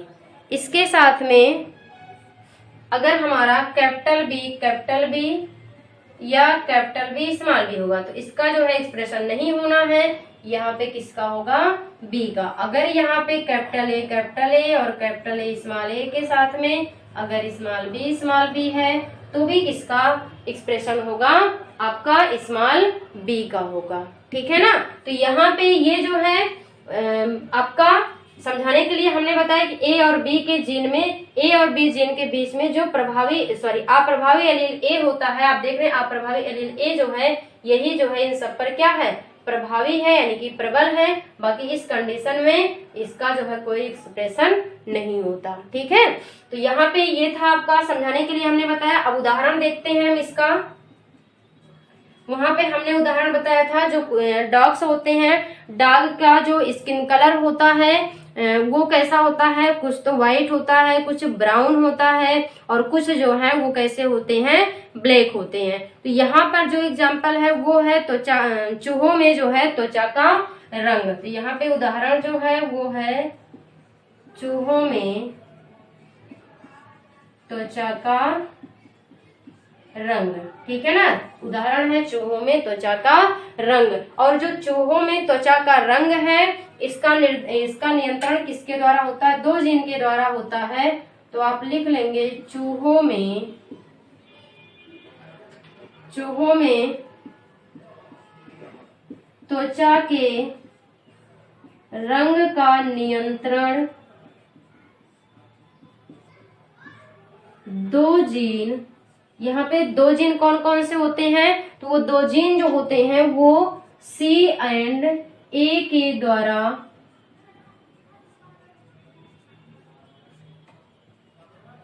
इसके साथ में अगर हमारा कैपिटल बी या कैपिटल बी स्मॉल बी होगा तो इसका जो है एक्सप्रेशन नहीं होना है, यहाँ पे किसका होगा, बी का। अगर यहाँ पे कैपिटल ए और कैपिटल ए स्मॉल ए के साथ में अगर स्मॉल बी है तो भी किसका एक्सप्रेशन होगा, आपका स्मॉल बी का होगा। ठीक है ना, तो यहाँ पे ये जो है आपका समझाने के लिए हमने बताया कि ए और बी जीन के बीच में जो अप्रभावी एलील ए होता है, आप देख रहे हैं अप्रभावी एलील ए जो है यही जो है इन सब पर क्या है, प्रभावी है, यानी कि प्रबल है। बाकी इस कंडीशन में इसका जो है कोई एक्सप्रेशन नहीं होता। ठीक है, तो यहाँ पे ये था आपका समझाने के लिए हमने बताया। अब उदाहरण देखते हैं हम इसका। वहां पे हमने उदाहरण बताया था जो डॉग्स होते हैं, डॉग का जो स्किन कलर होता है वो कैसा होता है, कुछ तो व्हाइट होता है, कुछ ब्राउन होता है और कुछ जो है वो कैसे होते हैं, ब्लैक होते हैं। तो यहाँ पर जो एग्जाम्पल है वो है त्वचा, चूहों में जो है त्वचा का रंग। तो यहाँ पे उदाहरण जो है वो है चूहों में त्वचा का रंग, ठीक है ना। उदाहरण है चूहों में त्वचा का रंग। और जो चूहों में त्वचा का रंग है इसका नियंत्रण किसके द्वारा होता है, दो जीन के द्वारा होता है। तो आप लिख लेंगे चूहों में त्वचा के रंग का नियंत्रण दो जीन, यहाँ पे दो जीन कौन कौन से होते हैं, तो वो दो जीन जो होते हैं वो C एंड A के द्वारा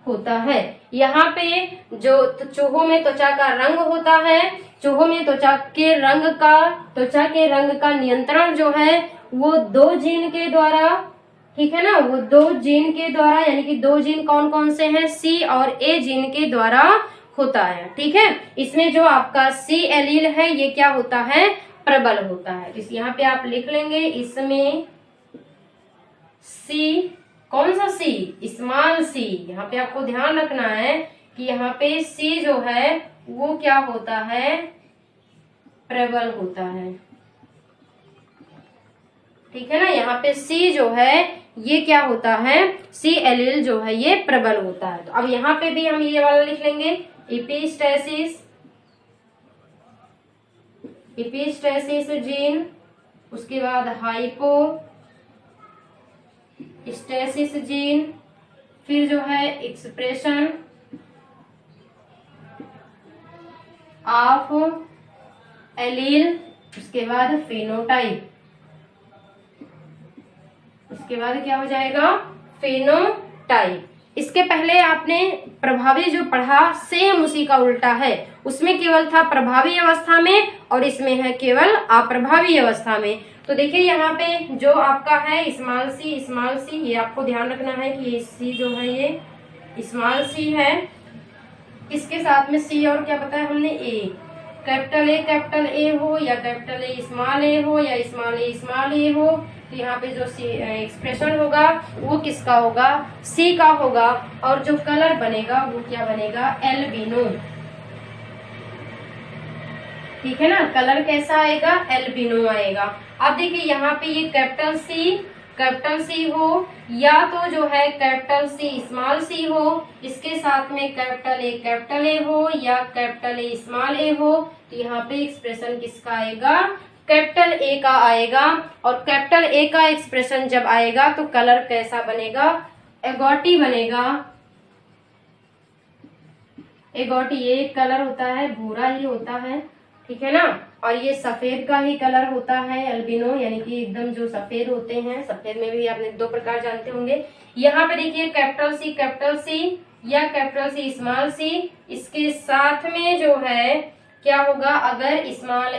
होता है। यहाँ पे जो चूहों में त्वचा का रंग होता है, चूहों में त्वचा के रंग का नियंत्रण जो है वो दो जीन के द्वारा, ठीक है ना, वो दो जीन के द्वारा, यानी कि दो जीन कौन कौन से हैं, C और A जीन के द्वारा होता है, ठीक है। इसमें जो आपका C एलील है ये क्या होता है, प्रबल होता है। इस यहाँ पे आप लिख लेंगे इसमें C, कौन सा C, स्मॉल C। यहाँ पे आपको ध्यान रखना है कि यहाँ पे C जो है वो क्या होता है, प्रबल होता है, ठीक है ना। यहाँ पे C जो है ये क्या होता है, C एलील जो है ये प्रबल होता है। तो अब यहाँ पे भी हम ये वाला लिख लेंगे इपिस्टेसिस जीन, उसके बाद हाइपोस्टेसिस जीन, फिर जो है एक्सप्रेशन ऑफ एलील, उसके बाद फिनोटाइप, उसके बाद क्या हो जाएगा, फेनोटाइप। इसके पहले आपने प्रभावी जो पढ़ा सेम उसी का उल्टा है, उसमें केवल था प्रभावी अवस्था में और इसमें है केवल अप्रभावी अवस्था में। तो देखिए यहाँ पे जो आपका है स्मॉल सी, ये आपको ध्यान रखना है कि ये सी जो है ये स्मॉल सी है, इसके साथ में सी और क्या बताया हमने, ए, कैपिटल ए हो या कैपिटल ए स्मॉल ए हो या स्मॉल ए हो, तो यहाँ पे जो एक्सप्रेशन होगा वो किसका होगा, सी का होगा। और जो कलर बनेगा वो क्या बनेगा, एल्बिनो, ठीक है ना। कलर कैसा आएगा, एल्बिनो आएगा। अब देखिए यहाँ पे ये कैपिटल सी हो या तो जो है कैपिटल सी स्मॉल सी हो, इसके साथ में कैपिटल ए हो या कैपिटल ए स्मॉल ए हो, तो यहाँ पे एक्सप्रेशन किसका आएगा, कैपिटल ए का आएगा। और कैपिटल ए का एक्सप्रेशन जब आएगा तो कलर कैसा बनेगा, एगोटी बनेगा। एगोटी ये कलर होता है, भूरा ही होता है, ठीक है ना। और ये सफेद का ही कलर होता है एल्बिनो, यानी कि एकदम जो सफेद होते हैं, सफेद में भी आपने दो प्रकार जानते होंगे। यहाँ पे देखिए कैपिटल सी या कैपिटल सी स्मॉल सी, इसके साथ में जो है क्या होगा, अगर स्मॉल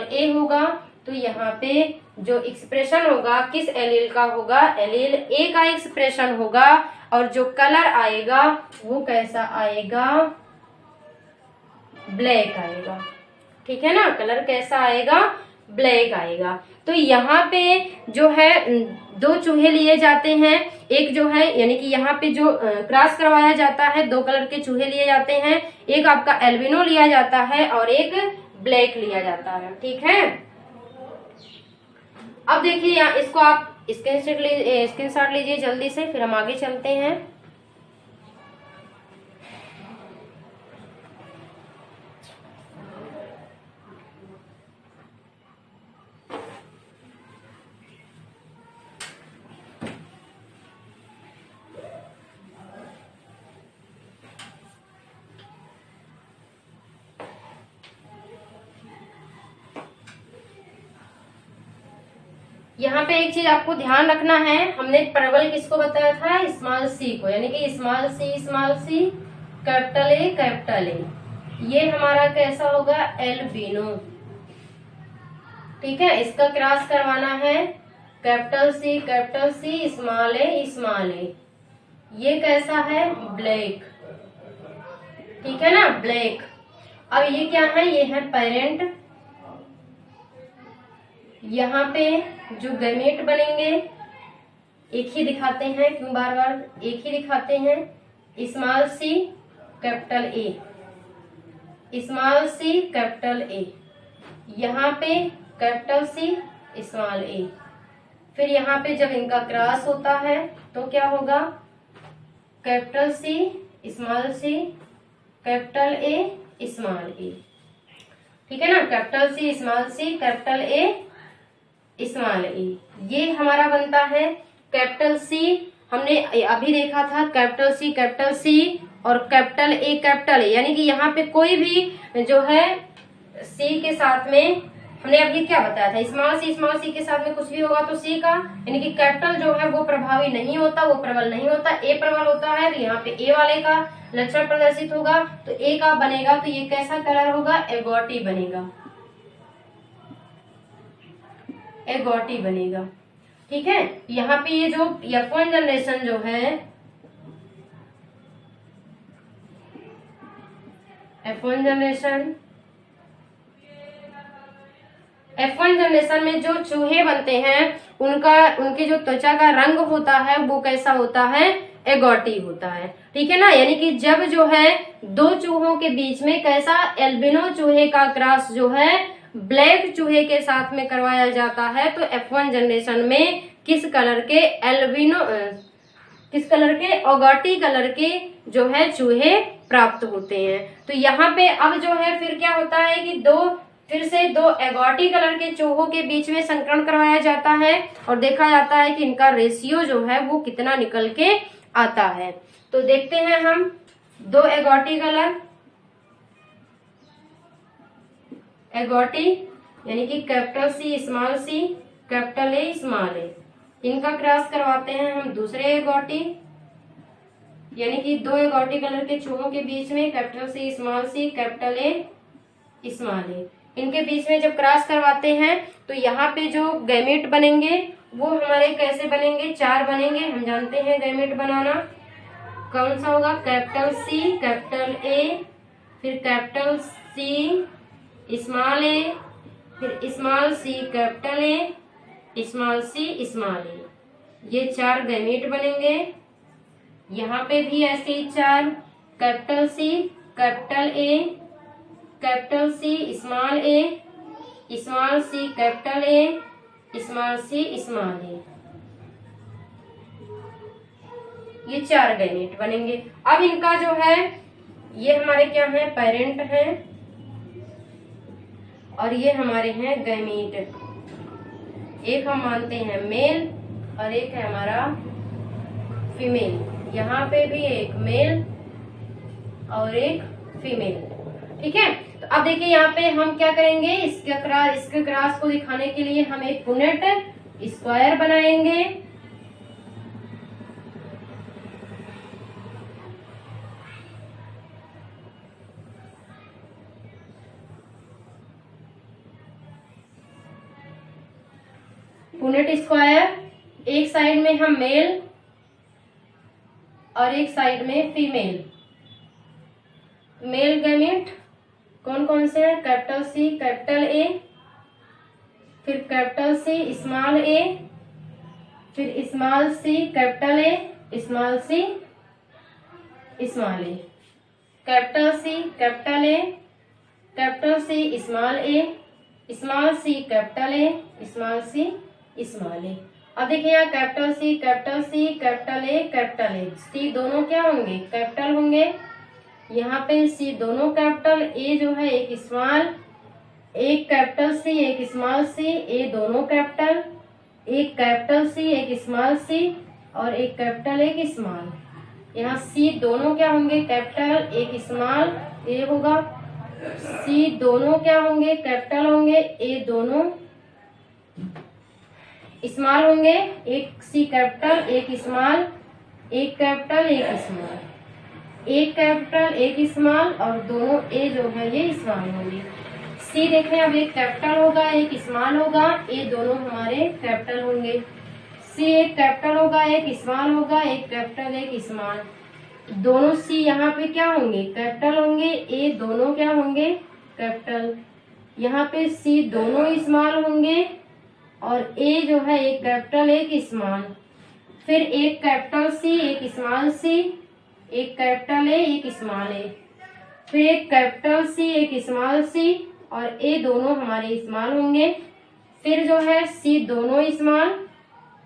ए होगा तो यहाँ पे जो एक्सप्रेशन होगा किस एलील का होगा, एलील ए का एक्सप्रेशन होगा। और जो कलर आएगा वो कैसा आएगा, ब्लैक आएगा, ठीक है ना। कलर कैसा आएगा, ब्लैक आएगा। तो यहाँ पे जो है दो चूहे लिए जाते हैं, एक जो है यानी कि यहाँ पे जो क्रॉस करवाया जाता है, दो कलर के चूहे लिए जाते हैं, एक आपका एल्बिनो लिया जाता है और एक ब्लैक लिया जाता है, ठीक है। अब देखिए यहाँ इसको आप स्क्रीनशॉट लीजिए जल्दी से, फिर हम आगे चलते हैं। यहाँ पे एक चीज आपको ध्यान रखना है, हमने प्रबल किसको बताया था, स्मॉल सी को, यानी कि स्मॉल सी कैपिटल ए, ये हमारा कैसा होगा, एल्बिनो। ठीक है, इसका क्रॉस करवाना है कैपिटल सी स्मॉल ए। ये कैसा है, ब्लैक। ठीक है ना, ब्लैक। अब ये क्या है, ये है पेरेंट। यहाँ पे जो गैमेट बनेंगे, एक ही दिखाते हैं, क्यों बार बार एक ही दिखाते हैं, small C capital A, small C capital A, यहाँ पे कैपिटल सी स्मॉल ए। फिर यहाँ पे जब इनका क्रॉस होता है तो क्या होगा, capital C capital A small A. ठीक है ना, capital C capital A small A. ये हमारा बनता है कैपिटल सी। हमने अभी देखा था कैपिटल सी और कैपिटल ए, यानी कि यहाँ पे कोई भी जो है सी के साथ में, हमने अभी क्या बताया था, स्मॉल सी के साथ में कुछ भी होगा तो सी का, यानी कि कैपिटल जो है वो प्रभावी नहीं होता, वो प्रबल नहीं होता, ए प्रबल होता है। तो यहाँ पे ए वाले का लक्षण प्रदर्शित होगा, तो ए का बनेगा, तो ये कैसा कलर होगा, एगोटी बनेगा, एगोटी बनेगा। ठीक है, यहाँ पे ये जो F1 जनरेशन जो है, F1 जनरेशन में जो चूहे बनते हैं, उनके जो त्वचा का रंग होता है वो कैसा होता है, एगोटी होता है। ठीक है ना, यानी कि जब जो है दो चूहों के बीच में कैसा, एल्बिनो चूहे का क्रॉस जो है ब्लैक चूहे के साथ में करवाया जाता है, तो F1 जनरेशन में किस कलर के, किस कलर के, एगोटी कलर के जो है चूहे प्राप्त होते हैं। तो यहाँ पे अब जो है फिर क्या होता है कि फिर से दो एगोटी कलर के चूहों के बीच में संकरण करवाया जाता है और देखा जाता है कि इनका रेशियो जो है वो कितना निकल के आता है। तो देखते हैं हम दो एगोटी कलर, एगोटी यानी कि capital C capital A small A, इनका क्रॉस करवाते हैं हम दूसरे एगोटी, यानी कि दो एगोटी कलर के चूहों के बीच में capital C capital A small A, इनके बीच में जब क्रॉस करवाते हैं तो यहाँ पे जो गैमेट बनेंगे वो हमारे कैसे बनेंगे, 4 बनेंगे। हम जानते हैं गैमेट बनाना कौन सा होगा, कैपिटल सी कैपिटल ए, फिर कैपिटल सी स्मॉल ए, फिर small C capital A, small C small A, ये 4 गैमेट बनेंगे। यहाँ पे भी ऐसे ही 4, capital C capital A, capital C small A, small C capital A, small C small A, ये 4 गैमेट बनेंगे। अब इनका जो है ये हमारे क्या है, पेरेंट है, और ये हमारे हैं गैमेट। एक हम मानते हैं मेल और एक है हमारा फीमेल। यहाँ पे भी एक मेल और एक फीमेल। ठीक है, तो अब देखिए यहाँ पे हम क्या करेंगे, इसके क्रॉस को दिखाने के लिए हम एक पुनेट स्क्वायर बनाएंगे। पुनेट स्क्वायर, एक साइड में हम मेल और एक साइड में फीमेल। मेल गैमेट कौन कौन से हैं, कैपिटल सी कैपिटल ए, फिर कैपिटल सी स्मॉल ए, फिर small C capital A, small C small A, capital C capital A, capital C small A, small C capital A, small C small A. अब देखिए यहाँ capital C capital A capital A, C दोनों क्या होंगे, capital होंगे। यहाँ पे सी दोनों कैपिटल, ए जो है एक स्मॉल, एक कैपिटल सी एक स्मॉल सी, ए दोनों कैपिटल, एक कैपिटल सी एक स्मॉल सी और एक कैपिटल एक स्मॉल। यहाँ सी दोनों क्या होंगे, कैपिटल एक स्मॉल, ए होगा। सी दोनों क्या होंगे, कैपिटल होंगे, ए दोनों स्मॉल होंगे। एक सी कैपिटल एक स्मॉल, एक कैपिटल एक स्मॉल। एक कैपिटल एक स्मॉल और दोनों ए जो है ये स्मॉल होंगे। सी देखें, अब एक कैपिटल होगा एक स्मॉल होगा, ए दोनों हमारे कैपिटल होंगे। सी एक कैपिटल होगा एक स्मॉल होगा, एक कैपिटल एक स्मॉल, दोनों सी यहाँ पे क्या होंगे कैपिटल होंगे, ए दोनों क्या होंगे कैपिटल। यहाँ पे सी दोनों स्मॉल होंगे और ए जो है एक कैपिटल एक स्मॉल, फिर एक कैपिटल सी एक स्मॉल सी, एक कैपिटल ए एक स्मॉल ए, फिर एक कैपिटल सी एक स्मॉल सी और ए दोनों हमारे स्मॉल होंगे, फिर जो है सी दोनों स्मॉल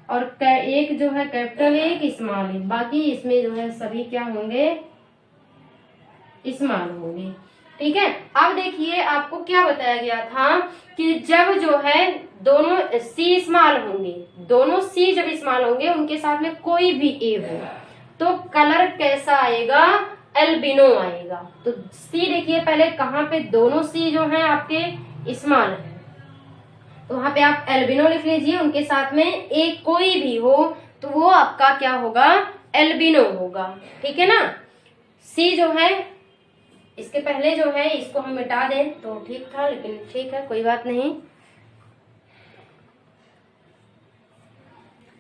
और एक जो है कैपिटल एक स्मॉल है, बाकी इसमें जो है सभी क्या होंगे स्मॉल होंगे। ठीक है, अब देखिए आपको क्या बताया गया था कि जब जो है दोनों सी स्मॉल होंगे, दोनों सी जब स्मॉल होंगे उनके साथ में कोई भी ए हो तो कलर कैसा आएगा एल्बिनो आएगा। तो सी देखिए पहले कहाँ पे दोनों सी जो है आपके स्मॉल है तो वहां पे आप एल्बिनो लिख लीजिए, उनके साथ में एक कोई भी हो तो वो आपका क्या होगा एल्बिनो होगा। ठीक है ना, सी जो है इसके पहले जो है इसको हम मिटा दें तो ठीक था, लेकिन ठीक है कोई बात नहीं।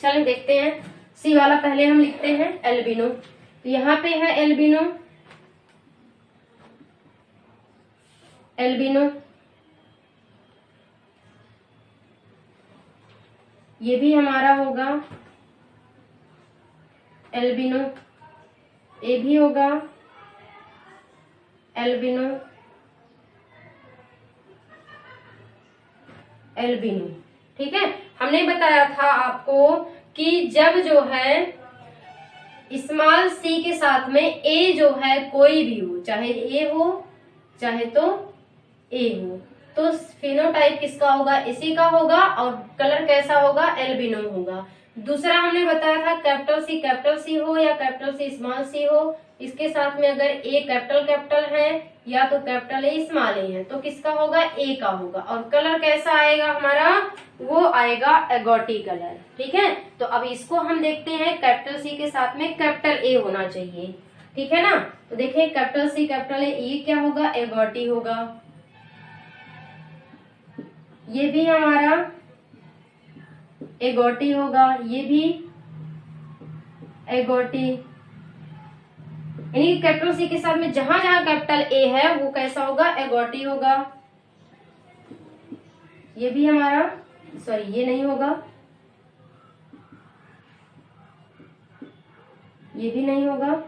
चलिए देखते हैं, सी वाला पहले हम लिखते हैं एल्बिनो, तो यहाँ पे है एल्बिनो, एल्बिनो ये भी हमारा होगा एल्बिनो, ए भी होगा एल्बिनो, एल्बिनो। ठीक है, हमने बताया था आपको कि जब जो है स्मॉल सी के साथ में ए जो है कोई भी हो, चाहे ए हो चाहे तो ए हो, तो फिनोटाइप किसका होगा इसी का होगा और कलर कैसा होगा एल्बिनो होगा। दूसरा हमने बताया था कैपिटल सी हो या कैपिटल सी स्मॉल सी हो, इसके साथ में अगर ए कैपिटल है या तो कैपिटल ए स्मॉल ए है तो किसका होगा ए का होगा और कलर कैसा आएगा हमारा वो आएगा एगोटी कलर। ठीक है, तो अब इसको हम देखते हैं कैपिटल सी के साथ में कैपिटल ए होना चाहिए। ठीक है ना, तो देखिए कैपिटल सी कैपिटल ए, ये क्या होगा एगोटी होगा, ये भी हमारा एगोटी होगा, ये भी एगोटी, यानी कैपिटल सी के साथ में जहां जहां कैपिटल ए है वो कैसा होगा एगोटी होगा। ये भी हमारा सॉरी ये नहीं होगा, ये भी नहीं होगा,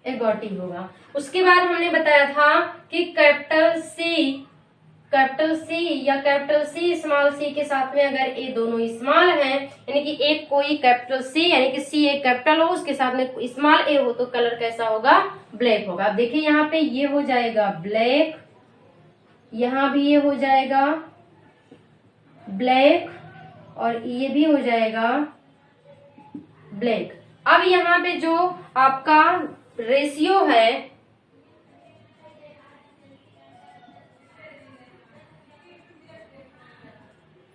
एगोटी होगा। उसके बाद हमने बताया था कि कैपिटल सी या कैपिटल सी स्मॉल सी के साथ में अगर ए दोनों स्मॉल हैं, यानी कि एक कोई कैपिटल सी यानी कि सी एक कैपिटल हो उसके साथ में स्मॉल ए हो तो कलर कैसा होगा ब्लैक होगा। अब देखिए यहाँ पे ये हो जाएगा ब्लैक, यहाँ भी ये हो जाएगा ब्लैक और ये भी हो जाएगा ब्लैक। अब यहाँ पे जो आपका रेशियो है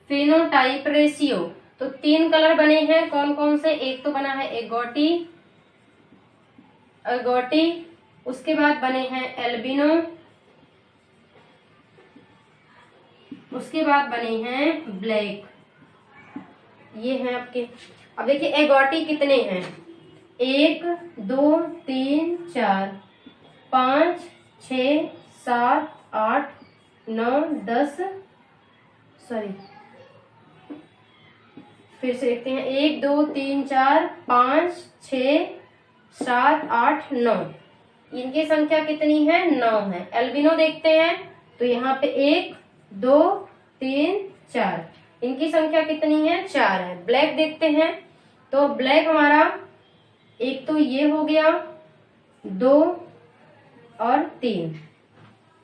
फिनोटाइप रेशियो, तो 3 कलर बने हैं कौन कौन से, एक तो बना है एगोटी, उसके बाद बने हैं एल्बिनो, उसके बाद बने हैं ब्लैक, ये हैं आपके। अब देखिए एगोटी कितने हैं 1 2 3 4 5 6 7 8 9 10 सॉरी फिर से देखते हैं 1 2 3 4 5 6 7 8 9, इनकी संख्या कितनी है 9 है। एल्बिनो देखते हैं तो यहाँ पे 1 2 3 4, इनकी संख्या कितनी है 4 है। ब्लैक देखते हैं तो ब्लैक हमारा एक तो ये हो गया 2 और 3,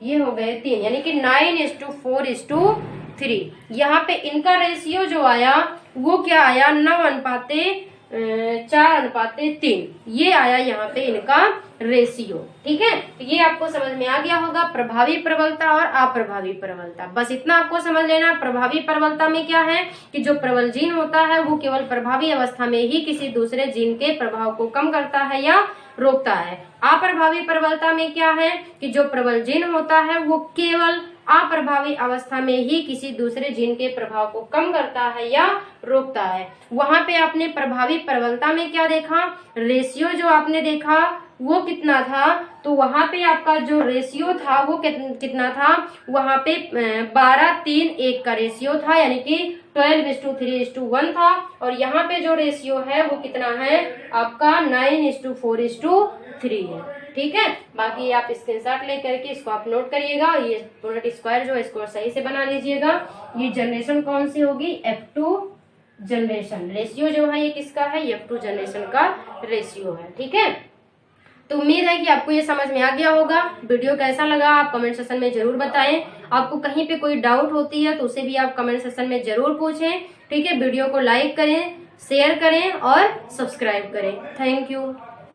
ये हो गए 3, यानी कि 9:4:3। यहाँ पे इनका रेशियो जो आया वो क्या आया 9 अनुपाते 4:3 ये आया यहाँ पे इनका रेशियो। ठीक है, तो ये आपको समझ में आ गया होगा प्रभावी प्रबलता और अप्रभावी प्रबलता। बस इतना आपको समझ लेना। प्रभावी प्रबलता में क्या है कि जो प्रबल जीन होता है वो केवल प्रभावी अवस्था में ही किसी दूसरे जीन के प्रभाव को कम करता है या रोकता है। अप्रभावी प्रबलता में क्या है कि जो प्रबल जीन होता है वो केवल अप्रभावी अवस्था में ही किसी दूसरे जीन के प्रभाव को कम करता है या रोकता है। वहां पे आपने प्रभावी प्रबलता में क्या देखा, रेशियो जो आपने देखा वो कितना था, तो वहां पे आपका जो रेशियो था वो कितना था, वहां पे 12:3:1 का रेशियो था, यानी कि 12:3:1 था। और यहाँ पे जो रेशियो है वो कितना है आपका 9:4:3 है। ठीक है, बाकी आप स्क्रीनशॉट लेकर के इसको आप नोट करिएगा। ये प्रोडक्ट स्क्वायर जो है इसको सही से बना लीजिएगा। ये जनरेशन कौन सी होगी, F2 जनरेशन। रेशियो जो है ये किसका है, F2 जनरेशन का रेशियो है। ठीक है, तो उम्मीद है कि आपको ये समझ में आ गया होगा। वीडियो कैसा लगा आप कमेंट सेक्शन में जरूर बताएं। आपको कहीं पे कोई डाउट होती है तो उसे भी आप कमेंट सेक्शन में जरूर पूछें। ठीक है, वीडियो को लाइक करें, शेयर करें और सब्सक्राइब करें। Thank you.